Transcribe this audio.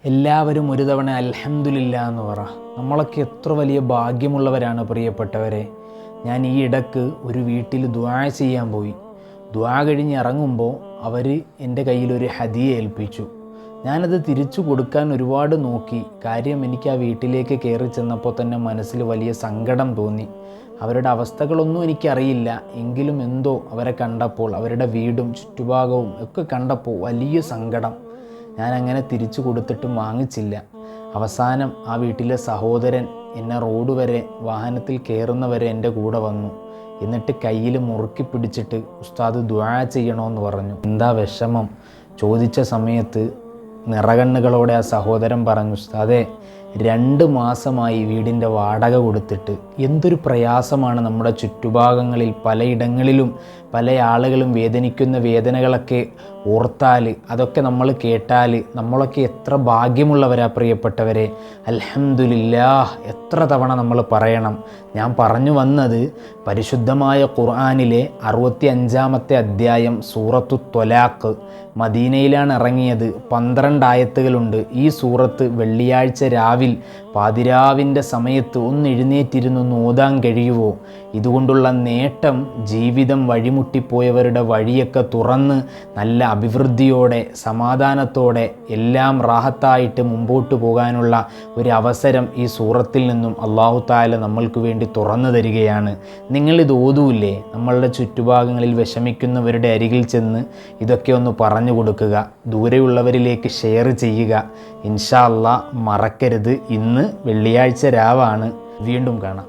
എല്ലാവരും ഒരു തവണ അൽഹംദുലില്ലാ എന്ന് പറ. നമ്മളൊക്കെ എത്ര വലിയ ഭാഗ്യമുള്ളവരാണ് പ്രിയപ്പെട്ടവരെ. ഞാൻ ഈ ഇടക്ക് ഒരു വീട്ടിൽ ദുആ ചെയ്യാൻ പോയി. ദുആ കഴിഞ്ഞ് ഇറങ്ങുമ്പോൾ അവർ എൻ്റെ കയ്യിലൊരു ഹദിയ ഏൽപ്പിച്ചു. ഞാനത് തിരിച്ചു കൊടുക്കാൻ ഒരുപാട് നോക്കി. കാര്യം എനിക്ക് ആ വീട്ടിലേക്ക് കയറി ചെന്നപ്പോൾ തന്നെ മനസ്സിൽ വലിയ സങ്കടം തോന്നി. അവരുടെ അവസ്ഥകളൊന്നും എനിക്കറിയില്ല, എങ്കിലും എന്തോ അവരെ കണ്ടപ്പോൾ, അവരുടെ വീടും ചുറ്റുഭാഗവും ഒക്കെ കണ്ടപ്പോൾ വലിയ സങ്കടം. ഞാനങ്ങനെ തിരിച്ചു കൊടുത്തിട്ടും വാങ്ങിച്ചില്ല. അവസാനം ആ വീട്ടിലെ സഹോദരൻ എന്നെ റോഡ് വരെ വാഹനത്തിൽ കയറുന്നവരെ എൻ്റെ കൂടെ വന്നു. എന്നിട്ട് കയ്യിൽ മുറുക്കി പിടിച്ചിട്ട് ഉസ്താദ് ദുആ ചെയ്യണമെന്ന് പറഞ്ഞു. എന്താ വിഷമം ചോദിച്ച സമയത്ത് നിറകണ്ണുകളോടെ ആ സഹോദരൻ പറഞ്ഞു, ഉസ്താദേ 2 മാസമായി വീടിൻ്റെ വാടക കൊടുത്തിട്ട്. എന്തൊരു പ്രയാസമാണ് നമ്മുടെ ചുറ്റുഭാഗങ്ങളിൽ പലയിടങ്ങളിലും പല ആളുകളും വേദനിക്കുന്ന വേദനകളൊക്കെ ഓർത്താൽ, അതൊക്കെ നമ്മൾ കേട്ടാൽ നമ്മളൊക്കെ എത്ര ഭാഗ്യമുള്ളവരാ പ്രിയപ്പെട്ടവരെ. അൽഹംദുലില്ലാഹ് എത്ര തവണ നമ്മൾ പറയണം. ഞാൻ പറഞ്ഞു വന്നത് പരിശുദ്ധമായ ഖുർആനിലെ 65-ാമത്തെ അധ്യായം സൂറത്തു ത്വലാഖ് മദീനയിലാണ് ഇറങ്ങിയത്. 12 ആയത്തുകളുണ്ട്. ഈ സൂറത്ത് വെള്ളിയാഴ്ച രാവിൽ പാതിരാവിൻ്റെ സമയത്ത് ഒന്ന് എഴുന്നേറ്റിരുന്നൊന്ന് ഓതാൻ കഴിയുമോ? ഇതുകൊണ്ടുള്ള നേട്ടം ജീവിതം വഴിമുട്ടിപ്പോയവരുടെ വഴിയൊക്കെ തുറന്ന് നല്ല അഭിവൃദ്ധിയോടെ സമാധാനത്തോടെ എല്ലാം റാഹത്തായിട്ട് മുമ്പോട്ട് പോകാനുള്ള ഒരു അവസരം ഈ സൂറത്തിൽ നിന്നും അല്ലാഹു തആല നമ്മൾക്ക് വേണ്ടി തുറന്നു തരികയാണ്. നിങ്ങളിത് ഓതൂല്ലേ? നമ്മളുടെ ചുറ്റുഭാഗങ്ങളിൽ വിഷമിക്കുന്നവരുടെ അരികിൽ ചെന്ന് ഇതൊക്കെ ഒന്ന് പറഞ്ഞു കൊടുക്കുക. ദൂരെയുള്ളവരിലേക്ക് ഷെയർ ചെയ്യുക. ഇൻഷാ അല്ലാഹ് മറക്കരുത്. ഇന്ന് വെള്ളിയാഴ്ച രാവാണ്. വീണ്ടും കാണാം.